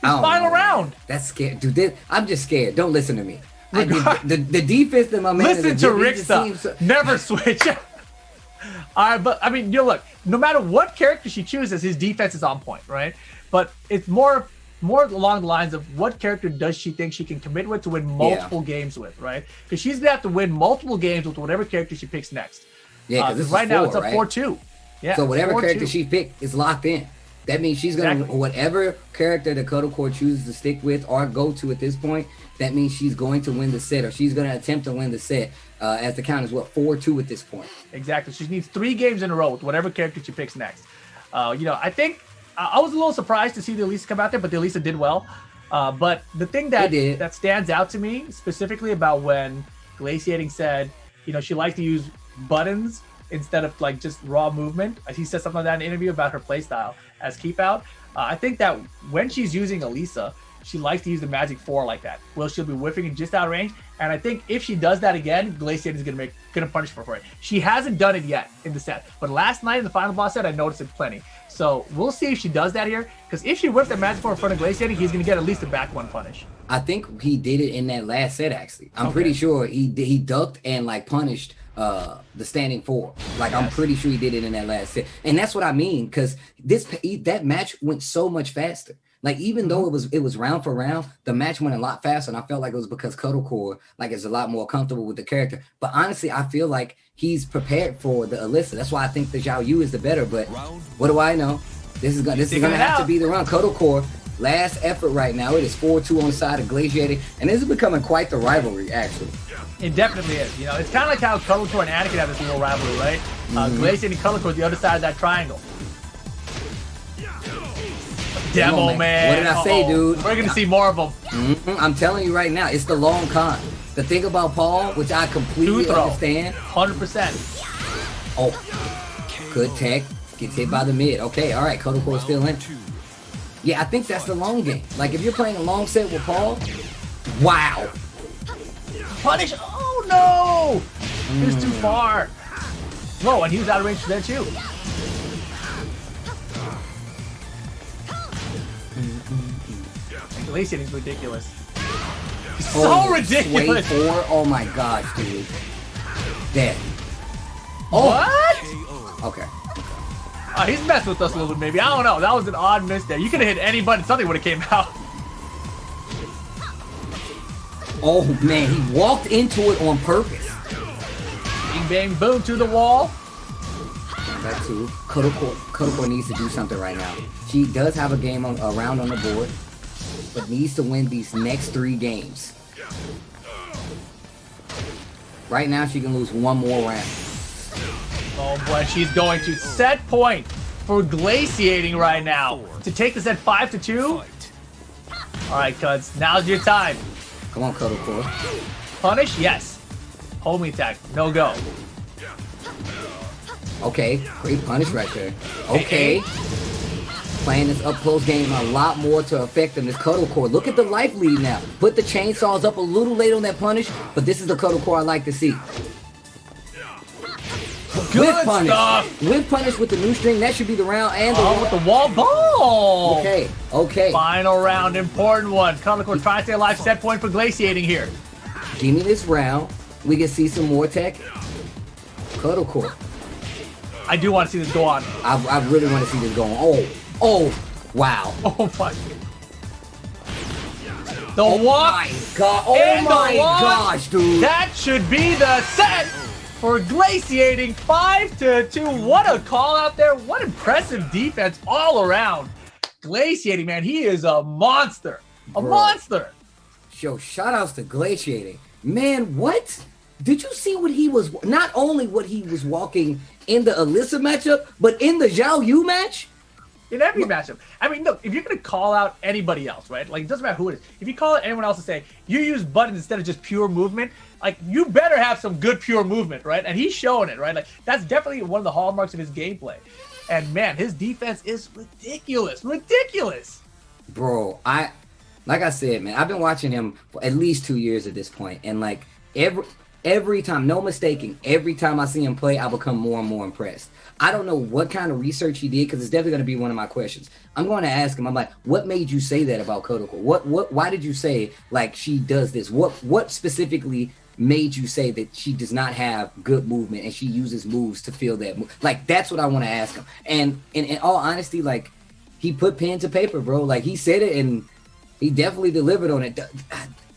I don't Final know. round. That's scared. Dude, I'm just scared. Don't listen to me. The defense that my man Listen is to giving Rick just stuff. seems so- Never switch. All right, but I mean, you look. No matter what character she chooses, his defense is on point, right? But it's more along the lines of what character does she think she can commit with to win multiple games with, right? Because she's gonna have to win multiple games with whatever character she picks next. Yeah, because this is right now 4, it's up right? 4-2. Yeah. So whatever 4-2. character she picked is locked in. That means she's gonna Exactly. whatever character the Cuddle Core chooses to stick with or go to at this point. That means she's going to win the set, or she's going to attempt to win the set. As the count is 4-2 at this point. Exactly. She needs 3 games in a row with whatever character she picks next. You know, I think I was a little surprised to see the Elisa come out there, but the Elisa did well. But the thing that stands out to me specifically about when Glaciating said, you know, she likes to use buttons instead of like just raw movement. He said something like that in an interview about her playstyle as keep out. I think that when she's using Elisa, she likes to use the Magic 4 like that. Well, she'll be whiffing it just out of range. And I think if she does that again, Glaciating is gonna punish her for it. She hasn't done it yet in the set, but last night in the final boss set, I noticed it plenty. So we'll see if she does that here. Because if she whips that Magic 4 in front of Glaciating, he's gonna get at least a back 1 punish. I think he did it in that last set. Actually, I'm pretty sure he ducked and like punished the standing 4. Like I'm pretty sure he did it in that last set, and that's what I mean. Because that match went so much faster. Like even though it was round for round, the match went a lot faster, and I felt like it was because Cuddle Core like is a lot more comfortable with the character. But honestly, I feel like he's prepared for the Alyssa. That's why I think the Zhao Yu is the better. But what do I know? This is gonna have to be the run. Cuddle Core, last effort right now. It is 4-2 on the side of Glaciating, and this is becoming quite the rivalry actually. It definitely is. You know, it's kind of like how Cuddle Core and Anakin have this little rivalry, right? Glaciating and Cuddle Core the other side of that triangle. Demo, man. What did I say, dude? We're gonna see more of them. I'm telling you right now, it's the long con. The thing about Paul, which I completely understand. 100%. Oh, good tech. Gets hit by the mid. Okay, all right. Cuddle Core still in. Yeah, I think that's the long game. Like if you're playing a long set with Paul, wow. Punish! Oh no! He was too far. Whoa, and he was out of range for that too. Glaciating's ridiculous. So ridiculous! Sway 4? Oh my gosh, dude. Dead. What? Okay. He's messed with us a little bit, maybe. I don't know. That was an odd miss there. You could have hit any button, something would have came out. Oh man, he walked into it on purpose. Bing, bang, boom to the wall. Back to Cuddle Core needs to do something right now. She does have a round on the board, but needs to win these next 3 games. Right now, she can lose 1 more round. Oh boy, she's going to set point for Glaciating right now to take this at 5-2. All right, Cuds, now's your time. Come on, Cuddle Core. Punish, yes. Homing attack, no go. Okay, great punish right there. Okay. Playing this up-close game a lot more to affect him. This Cuddle Core. Look at the life lead now. Put the chainsaws up a little late on that punish, but this is the Cuddle Core I like to see. Good With punish. stuff. With punish with the new string. That should be the round. And the With the wall ball. Okay, okay. Final round, important one. Cuddle Core trying to stay alive. Set point for Glaciating here. Give me this round. We can see some more tech. Cuddle Core. I do want to see this go on. I really want to see this going. Oh, wow. Oh my. The Oh walk. my god. Oh and the my walk. gosh, dude. That should be the set for Glaciating 5-2. What a call out there. What impressive defense all around. Glaciating, man, he is a monster. A monster. Yo, shout outs to Glaciating. Man, what? Did you see what he was, not only what he was walking in the Alyssa matchup, but in the Zhao Yu match? In every matchup. I mean, look, if you're going to call out anybody else, right? Like, it doesn't matter who it is. If you call out anyone else and say, you use buttons instead of just pure movement, like, you better have some good pure movement, right? And he's showing it, right? Like, that's definitely one of the hallmarks of his gameplay. And, man, his defense is ridiculous. Ridiculous. Bro, like I said, man, I've been watching him for at least 2 years at this point, and like every time, no mistaking, every time I see him play, I become more and more impressed. I don't know what kind of research he did, because it's definitely going to be one of my questions. I'm going to ask him. I'm like, what made you say that about Kodoko? Why did you say like she does this? What specifically made you say that she does not have good movement and she uses moves to feel that move? Like, that's what I want to ask him. And in all honesty, like, he put pen to paper, bro. Like, he said it and he definitely delivered on it.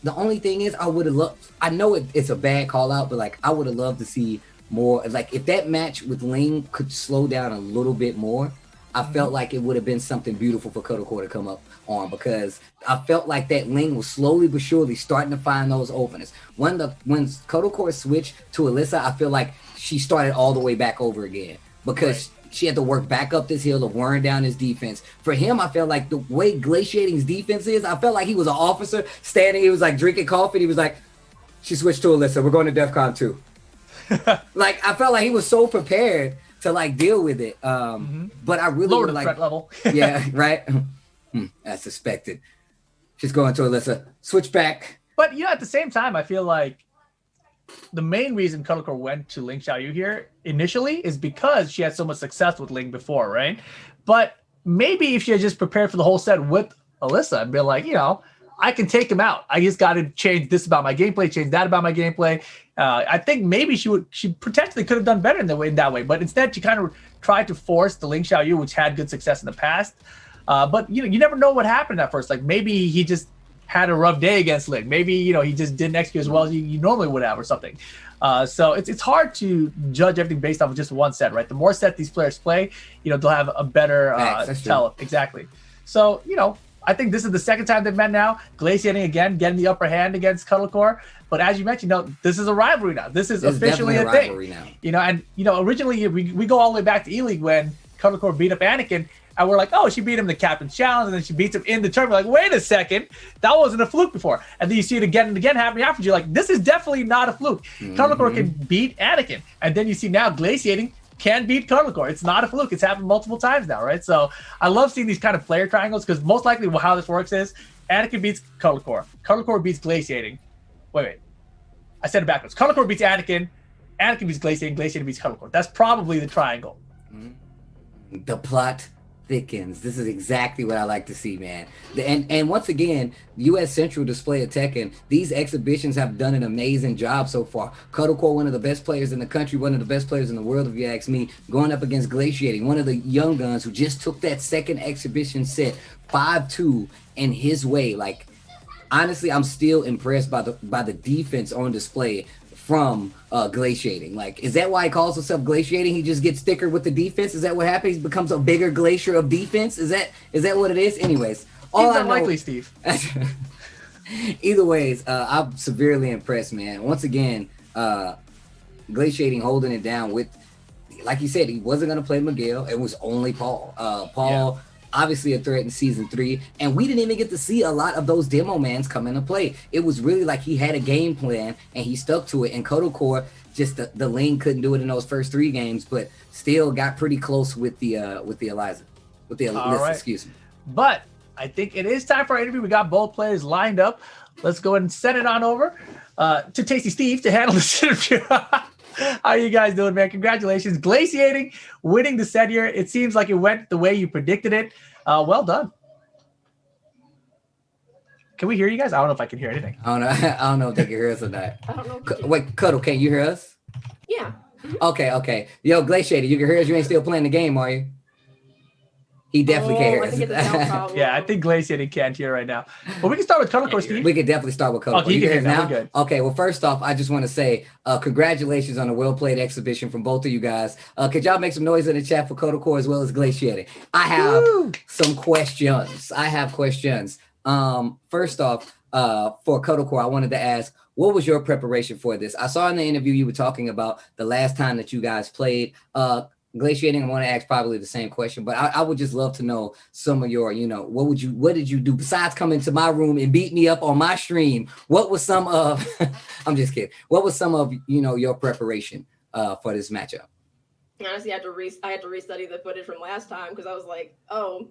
The only thing is, I would have loved, I know it's a bad call out, but like, I would have loved to see more. Like, if that match with Ling could slow down a little bit more, I felt like it would have been something beautiful for Kodoko to come up on, because I felt like that Ling was slowly but surely starting to find those openings. When Kodoko switched to Alyssa, I feel like she started all the way back over again, because she had to work back up this hill of wearing down his defense. For him, I felt like the way Glaciating's defense is, I felt like he was an officer standing, he was like drinking coffee, he was like, she switched to Alyssa, we're going to DEFCON 2. Like, I felt like he was so prepared to like deal with it. But I really lower would the like, threat level. yeah, right. As suspected. She's going to Alyssa. Switch back. But at the same time, I feel like the main reason Kodoko went to Ling Xiaoyu here initially is because she had so much success with Ling before, right? But maybe if she had just prepared for the whole set with Alyssa and been like, I can take him out. I just got to change this about my gameplay, change that about my gameplay. I think maybe she potentially could have done better in that way. But instead, she kind of tried to force the Ling Xiaoyu, which had good success in the past. But you never know what happened at first. Like, maybe he just had a rough day against Ling. Maybe he just didn't execute as well as you normally would have, or something. So it's hard to judge everything based off of just one set, right? The more set these players play, they'll have a better tell. Exactly. So I think this is the second time they've met now. Glaciating again, getting the upper hand against Cuddlecore. But as you mentioned, this is a rivalry now. This is officially a thing. Now. And originally we go all the way back to E-League when Cuddlecore beat up Anakin. And we're like, oh, she beat him in the Captain's Challenge, and then she beats him in the tournament. Like, wait a second, that wasn't a fluke before. And then you see it again and again happening after. You're like, this is definitely not a fluke. Cuddlecore can beat Anakin. And then you see now Glaciating can beat Cuddlecore. It's not a fluke. It's happened multiple times now, right? So I love seeing these kind of player triangles, because most likely how this works is Anakin beats Cuddlecore. Cuddlecore beats Glaciating. Wait. I said it backwards. Cuddlecore beats Anakin. Anakin beats Glaciating. Glaciating beats Cuddlecore. That's probably the triangle. The plot thickens. This is exactly what I like to see, man. And once again, U.S. Central display of Tekken. These exhibitions have done an amazing job so far. Cuddlecore, one of the best players in the country, one of the best players in the world, if you ask me, going up against Glaciating, one of the young guns who just took that second exhibition set 5-2 in his way. Like, honestly, I'm still impressed by the defense on display from Glaciating. Like, is that why he calls himself Glaciating? He just gets thicker with the defense? Is that what happens? He becomes a bigger glacier of defense? Is that what it is? Anyways, all Seems I unlikely, know, Steve. Either ways, I'm severely impressed, man. Once again, Glaciating holding it down with, like you said, he wasn't going to play Miguel. It was only Paul. obviously a threat in season 3, and we didn't even get to see a lot of those demo mans come into play. It was really like he had a game plan and he stuck to it, and Kodocore, just the lane couldn't do it in those first 3 games, but still got pretty close with the Alyssa, excuse me. But I think it is time for our interview. We got both players lined up. Let's go ahead and send it on over to Tasty Steve to handle this interview. How are you guys doing, man? Congratulations. Glaciating, winning the set here. It seems like it went the way you predicted it. Well done. Can we hear you guys? I don't know if I can hear anything. I don't know if they can hear us or not. I don't know. Wait, Cuddle, can you hear us? Yeah. Okay. Yo, Glaciating, you can hear us. You ain't still playing the game, are you? He definitely can't hear I us. think it's a sound problem. Yeah, I think Glaciating can't hear right now. Well, we can start with Kodocore, Steve. We could definitely start with Kodocore. Okay, you can hear us now. Good. Okay, well, first off, I just want to say congratulations on a well-played exhibition from both of you guys. Could y'all make some noise in the chat for Kodocore as well as Glaciating? I have some questions. First off, for Kodocore, I wanted to ask, what was your preparation for this? I saw in the interview you were talking about the last time that you guys played. Glaciating, I want to ask probably the same question, but I would just love to know some of your, what did you do besides come into my room and beat me up on my stream? What was some of, I'm just kidding. What was some of, your preparation for this matchup? Honestly, I had to restudy the footage from last time because I was like, oh,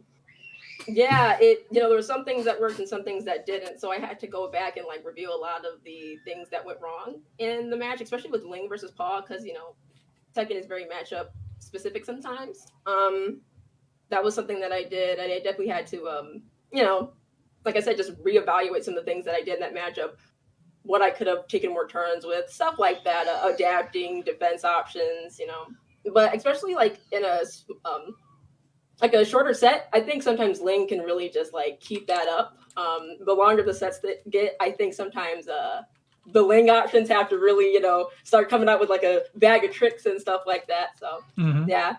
yeah, there were some things that worked and some things that didn't. So I had to go back and review a lot of the things that went wrong in the match, especially with Ling versus Paul, because, Tekken is very matchup specific sometimes. That was something that I did. And I definitely had to, like I said, just reevaluate some of the things that I did in that matchup, what I could have taken more turns with, stuff like that, adapting defense options, but especially in a shorter set, I think sometimes Ling can really just keep that up. The longer the sets that get, I think sometimes the Ling options have to really, start coming out with a bag of tricks and stuff like that. So yeah.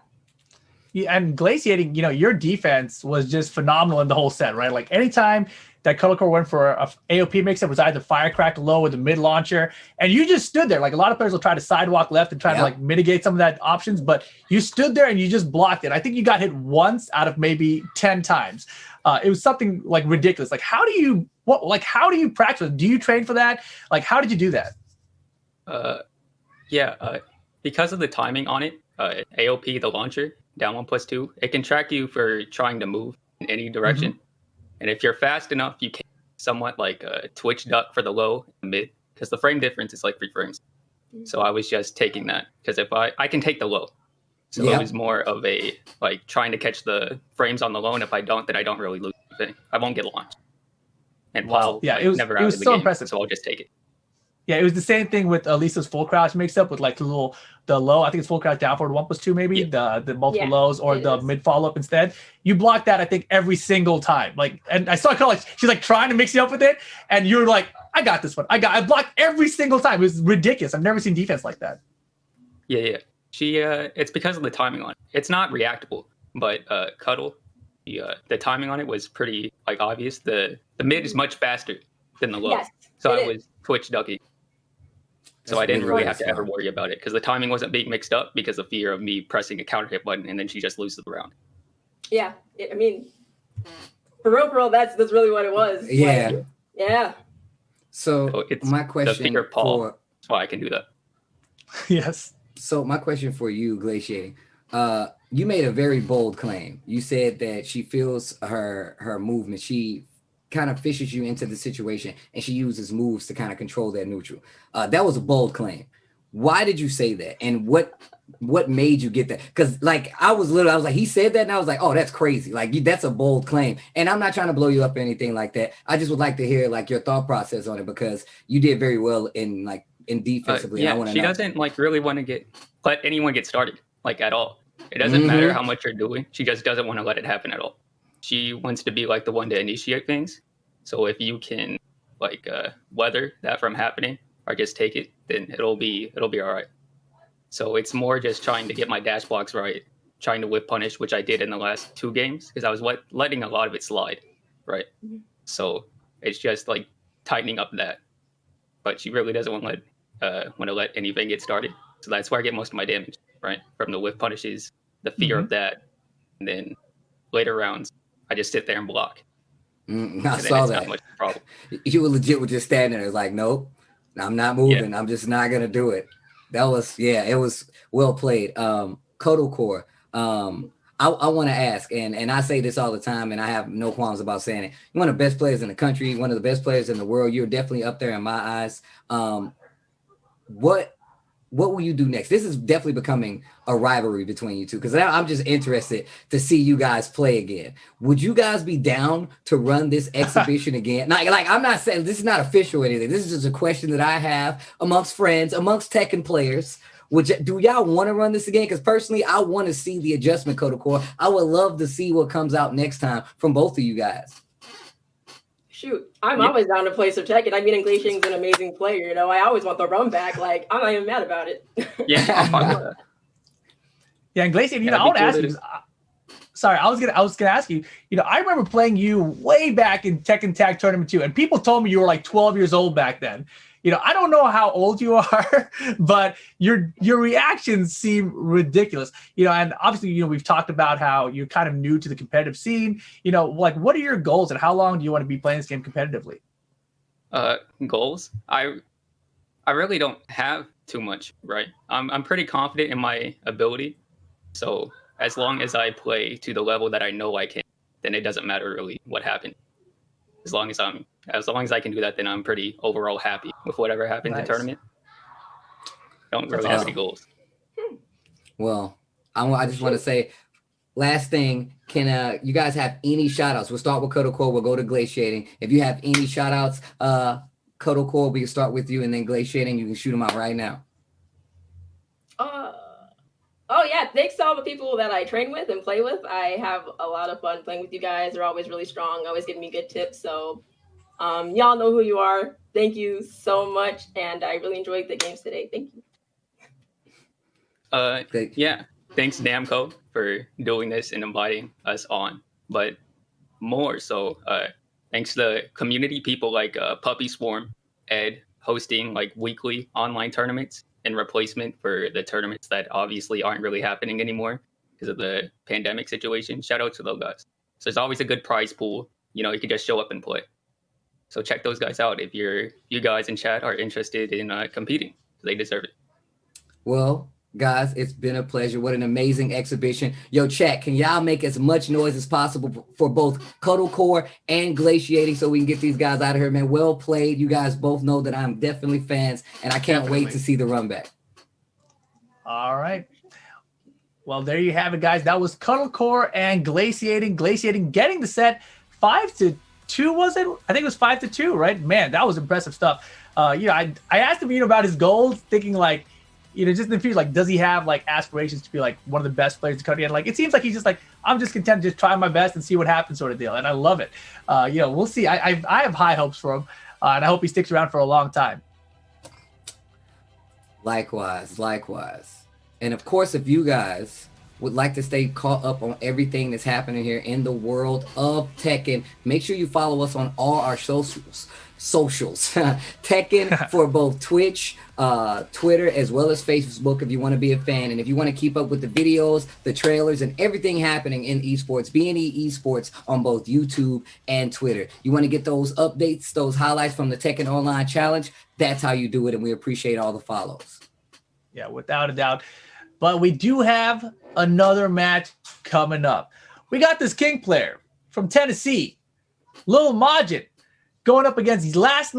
Yeah, and Glaciating, your defense was just phenomenal in the whole set, right? Like anytime that Kodocore went for a AOP mix-up, was either firecracked low with a mid launcher, and you just stood there. Like a lot of players will try to sidewalk left and try to mitigate some of that options, but you stood there and you just blocked it. I think you got hit once out of maybe 10 times. It was something ridiculous. How do you practice? Do you train for that? How did you do that? Because of the timing on it, AOP, the launcher, down 1+2, it can track you for trying to move in any direction. Mm-hmm. And if you're fast enough, you can somewhat twitch duck for the low and mid, because the frame difference is 3 frames. So I was just taking that, because if I can take the low. So it was more of a trying to catch the frames on the low, and if I don't, then I don't really lose anything. I won't get launched. And Paul, it was never out of the so game, impressive. So I'll just take it. Yeah, it was the same thing with Lisa's full crouch mix-up with the low. I think it's full crouch down forward 1+2 maybe, the multiple lows, or the mid follow-up instead. You blocked that, I think, every single time. And I saw her she's trying to mix you up with it, and you're like, I got this one. I blocked every single time. It was ridiculous. I've never seen defense like that. Yeah. She it's because of the timing on it. It's not reactable, but Cuddle, the timing on it was pretty obvious. The mid is much faster than the low. Yes, so I was twitch ducking. So I didn't really have to ever worry about it, because the timing wasn't being mixed up because of fear of me pressing a counter hit button and then she just loses the round. Yeah, for real, that's really what it was. Yeah. Yeah. So it's my question the fear of Paul. That's why I can do that. Yes. So my question for you, Glaciating, you made a very bold claim. You said that she feels her movement. She kind of fishes you into the situation, and she uses moves to kind of control that neutral. That was a bold claim. Why did you say that? And what made you get that? Because I was like, he said that, and I was like, oh, that's crazy. That's a bold claim. And I'm not trying to blow you up or anything like that. I just would like to hear your thought process on it, because you did very well in defensively. She doesn't really want to let anyone get started at all. It doesn't matter how much you're doing. She just doesn't want to let it happen at all. She wants to be the one to initiate things. So if you can weather that from happening or just take it, then it'll be all right. So it's more just trying to get my dash blocks right, trying to whip punish, which I did in the last 2 games, because I was letting a lot of it slide, right? Mm-hmm. So it's just tightening up that. But she really doesn't want to let anything get started. So that's where I get most of my damage, right? From the whip punishes, the fear of that, and then later rounds, I just sit there and block. I And then saw it's that. not much of a problem. You were legit with just standing there. It's like, nope, I'm not moving. I'm just not gonna do it. That was, yeah, it was well played. Kodo Core. I want to ask, and I say this all the time, and I have no qualms about saying it. You're one of the best players in the country, one of the best players in the world. You're definitely up there in my eyes. What will you do next? This is definitely becoming a rivalry between you two, because I'm just interested to see you guys play again. Would you guys be down to run this exhibition again? Like I'm not saying this is not official or anything. This is just a question that I have amongst friends, amongst Tekken players. Do y'all want to run this again? Because personally, I want to see the adjustment Kodo Core. I would love to see what comes out next time from both of you guys. Shoot, I'm always down to play some Tekken. I mean, Glaciating's an amazing player. You know, I always want the run back. Like, I'm not even mad about it. Yeah, I'm fine with that. Yeah, and Glaciating, I want to ask you. Sorry, I was gonna ask you. I remember playing you way back in Tekken Tag Tournament 2, and people told me you were like 12 years old back then. I don't know how old you are, but your reactions seem ridiculous. And obviously, we've talked about how you're kind of new to the competitive scene. Like, what are your goals, and how long do you want to be playing this game competitively? Goals? I really don't have too much, right? I'm pretty confident in my ability. So as long as I play to the level that I know I can, then it doesn't matter really what happened. As long as I can do that, then I'm pretty overall happy with whatever happens in the tournament. Don't really have any goals. Well, I just want to say, last thing, can you guys have any shout outs? We'll start with Kodo Core, we'll go to Glaciating. If you have any shout outs, Kodo Core, we can start with you, and then Glaciating, you can shoot them out right now. Oh yeah, thanks to all the people that I train with and play with. I have a lot of fun playing with you guys. They're always really strong, always giving me good tips. So y'all know who you are. Thank you so much, and I really enjoyed the games today. Thank you. Yeah, thanks Namco for doing this and inviting us on. But more so, thanks to the community people like Puppy Swarm, Ed, hosting like weekly online tournaments in replacement for the tournaments that obviously aren't really happening anymore because of the pandemic situation. Shout out to those guys. So there's always a good prize pool. You can just show up and play. So check those guys out if you guys in chat are interested in competing. They deserve it. Well, guys, it's been a pleasure. What an amazing exhibition. Yo, chat, can y'all make as much noise as possible for both Kodo Core and Glaciating so we can get these guys out of here, man? Well played. You guys both know that I'm definitely fans, and I can't wait to see the run back. All right. Well, there you have it, guys. That was Kodo Core and Glaciating. Glaciating getting the set 5-2, was it? I think it was 5-2, right? Man, that was impressive stuff. I asked him, about his goals, thinking like, just in the future, like, does he have like aspirations to be like one of the best players in the country? And like, it seems like he's just like, I'm just content to just try my best and see what happens, sort of deal. And I love it. We'll see. I have high hopes for him, and I hope he sticks around for a long time. Likewise. And of course, if you guys would like to stay caught up on everything that's happening here in the world of Tekken, make sure you follow us on all our socials. Tekken for both Twitch, Twitter, as well as Facebook if you want to be a fan. And if you want to keep up with the videos, the trailers, and everything happening in esports, B&E Esports on both YouTube and Twitter. You want to get those updates, those highlights from the Tekken Online Challenge, that's how you do it, and we appreciate all the follows. Yeah, without a doubt. But we do have another match coming up. We got this King player from Tennessee, Lil Majid, going up against his last